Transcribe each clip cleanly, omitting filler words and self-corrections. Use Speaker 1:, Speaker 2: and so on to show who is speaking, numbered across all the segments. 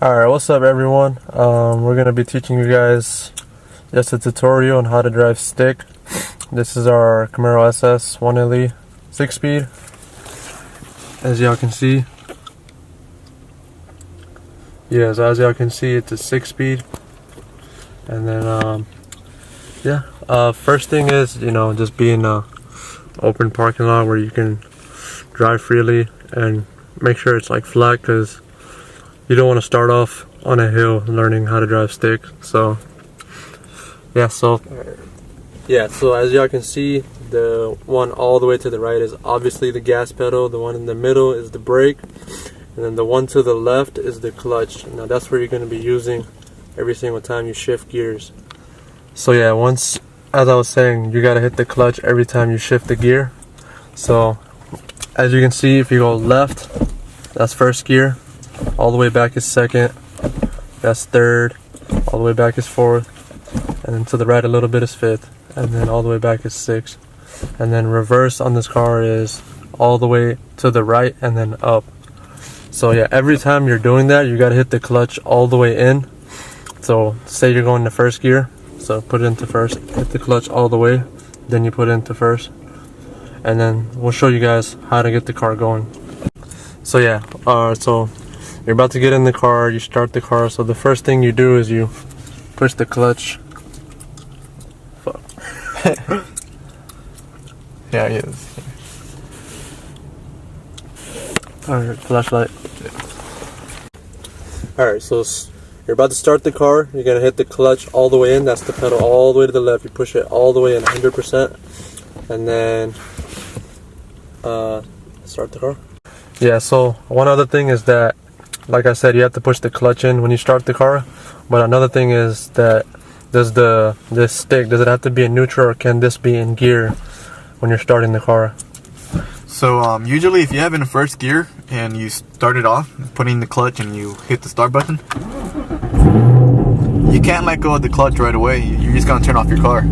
Speaker 1: Alright, what's up everyone? We're going to be teaching you guys just a tutorial on how to drive stick. This is our Camaro SS 1LE 6-speed. As y'all can see. Yes, as y'all can see, it's a 6-speed. And then, first thing is, just be in a open parking lot where you can drive freely and make sure it's like flat, because you don't want to start off on a hill learning how to drive stick. So as y'all can see, the one all the way to the right is obviously the gas pedal, the one in the middle is the brake, and then the one to the left is the clutch. Now that's where you're going to be using every single time you shift gears. So yeah, once, as I was saying, you got to hit the clutch every time you shift the gear. So as you can see, if you go left, that's first gear. All the way back is second, that's third, all the way back is fourth, and then to the right a little bit is fifth, and then all the way back is sixth. And then reverse on this car is all the way to the right and then up. So yeah, every time you're doing that, you gotta hit the clutch all the way in. So say you're going to first gear, so put it into first, hit the clutch all the way, then you put it into first, and then we'll show you guys how to get the car going. So yeah, so you're about to get in the car, you start the car. So the first thing you do is you push the clutch. Fuck.
Speaker 2: Yeah, he is.
Speaker 1: Alright, flashlight. Alright, so you're about to start the car. You're gonna hit the clutch all the way in. That's the pedal all the way to the left. You push it all the way in 100%, and then start the car. Yeah, so one other thing is that, like I said, you have to push the clutch in when you start the car. But another thing is that this stick, does it have to be in neutral, or can this be in gear when you're starting the car?
Speaker 2: So usually if you have it in first gear and you start it off, putting the clutch and you hit the start button, you can't let go of the clutch right away. You're just gonna turn off your car.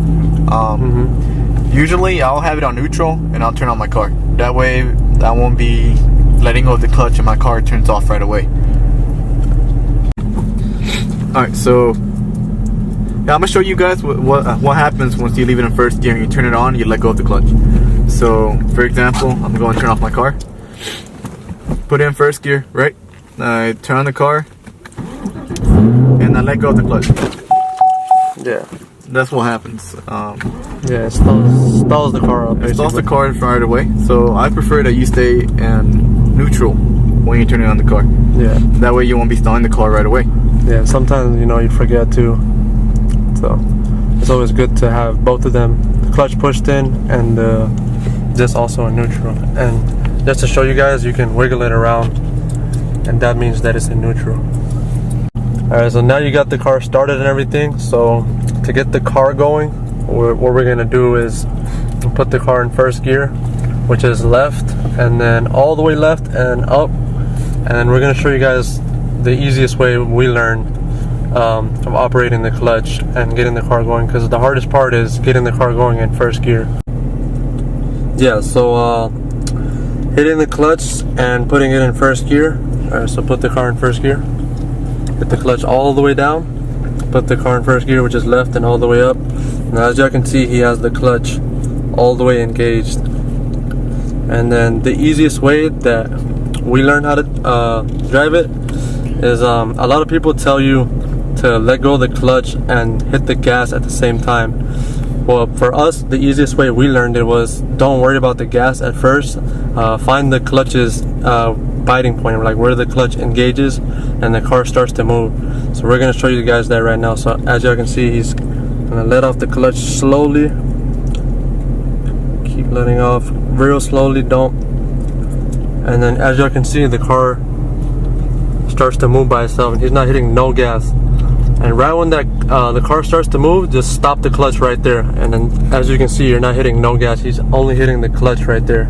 Speaker 2: Usually I'll have it on neutral and I'll turn on my car. That way I won't be letting go of the clutch and my car turns off right away. Alright, so yeah, I'm gonna show you guys what happens once you leave it in first gear and you turn it on, you let go of the clutch. So for example, I'm going to turn off my car, put it in first gear, right? I turn on the car and I let go of the clutch.
Speaker 1: Yeah,
Speaker 2: that's what happens.
Speaker 1: Yeah, it stalls the car up.
Speaker 2: It stalls the car right away. So I prefer that you stay in neutral when you're turning on the car.
Speaker 1: Yeah,
Speaker 2: that way you won't be stalling the car right away.
Speaker 1: Yeah, sometimes you forget to. So it's always good to have both of them, the clutch pushed in and this also in neutral. And just to show you guys, you can wiggle it around, and that means that it's in neutral. Alright, so now you got the car started and everything. So to get the car going, what we're gonna do is put the car in first gear, which is left, and then all the way left and up. And then we're gonna show you guys the easiest way we learn of operating the clutch and getting the car going, because the hardest part is getting the car going in first gear. Yeah, so hitting the clutch and putting it in first gear. Alright, so put the car in first gear, hit the clutch all the way down, put the car in first gear, which is left, and all the way up. Now as y'all can see, he has the clutch all the way engaged. And then the easiest way that we learn how to drive it is a lot of people tell you to let go of the clutch and hit the gas at the same time. Well, for us, the easiest way we learned it was, don't worry about the gas at first. Find the clutch's biting point, like where the clutch engages and the car starts to move. So we're gonna show you guys that right now. So as y'all can see, he's gonna let off the clutch slowly. Keep letting off real slowly, don't. And then as y'all can see, the car starts to move by itself and he's not hitting no gas. And right when that the car starts to move, just stop the clutch right there. And then as you can see, you're not hitting no gas, he's only hitting the clutch right there.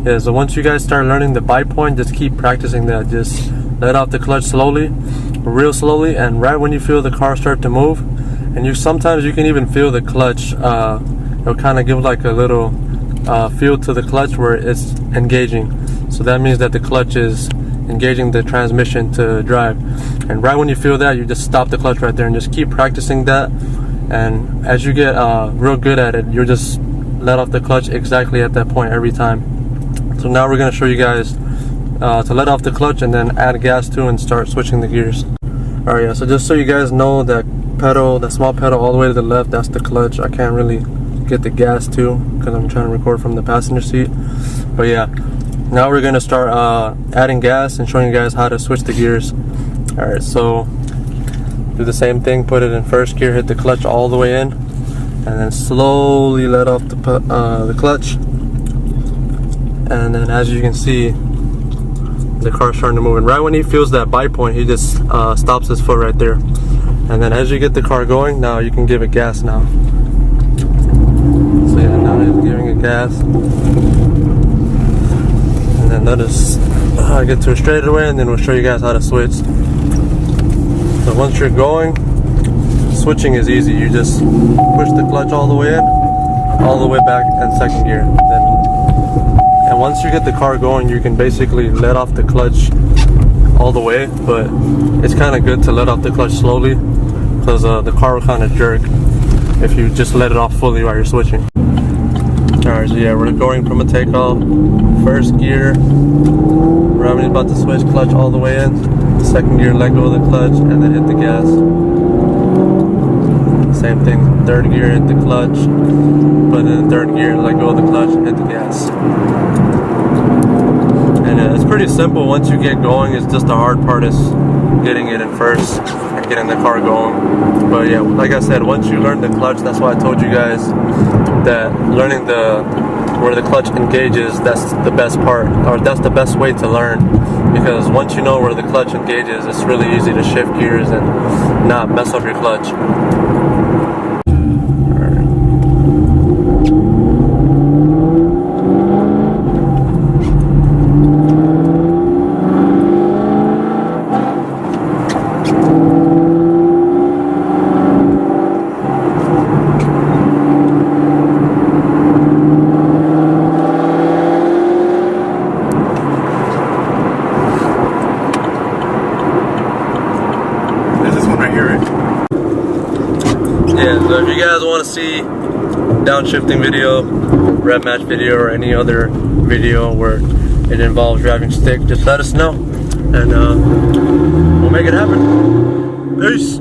Speaker 1: Yeah, so once you guys start learning the bite point, just keep practicing that. Just let off the clutch slowly, real slowly, and right when you feel the car start to move, and sometimes you can even feel the clutch, it'll kind of give like a little feel to the clutch where it's engaging. So that means that the clutch is engaging the transmission to drive. And right when you feel that, you just stop the clutch right there and just keep practicing that. And as you get real good at it, you just let off the clutch exactly at that point every time. So now we're going to show you guys to let off the clutch and then add gas to and start switching the gears. Alright, yeah, so just so you guys know, that pedal, that small pedal all the way to the left, that's the clutch. I can't really get the gas to because I'm trying to record from the passenger seat. But yeah, now we're gonna start adding gas and showing you guys how to switch the gears. Alright, so do the same thing, put it in first gear, hit the clutch all the way in, and then slowly let off the clutch. And then as you can see, the car's starting to move, and right when he feels that bite point, he just stops his foot right there. And then as you get the car going, now you can give it gas now. So yeah, now he's giving it gas. And then let us get to a straightaway, and then we'll show you guys how to switch. So once you're going, switching is easy. You just push the clutch all the way in, all the way back, and second gear. And once you get the car going, you can basically let off the clutch all the way, but it's kind of good to let off the clutch slowly because the car will kind of jerk if you just let it off fully while you're switching. Alright, so yeah, we're going from a takeoff, first gear, right when you're about to switch, clutch all the way in, second gear, let go of the clutch, and then hit the gas. Same thing, third gear, hit the clutch, put it in third gear, let go of the clutch, hit the gas. And it's pretty simple once you get going. It's just the hard part is getting it in first and getting the car going. But yeah, like I said, once you learn the clutch, that's why I told you guys that learning where the clutch engages, that's the best part, or that's the best way to learn, because once you know where the clutch engages, it's really easy to shift gears and not mess up your clutch. Yeah, so if you guys want to see downshifting video, rev match video, or any other video where it involves driving stick, just let us know and we'll make it happen. Peace.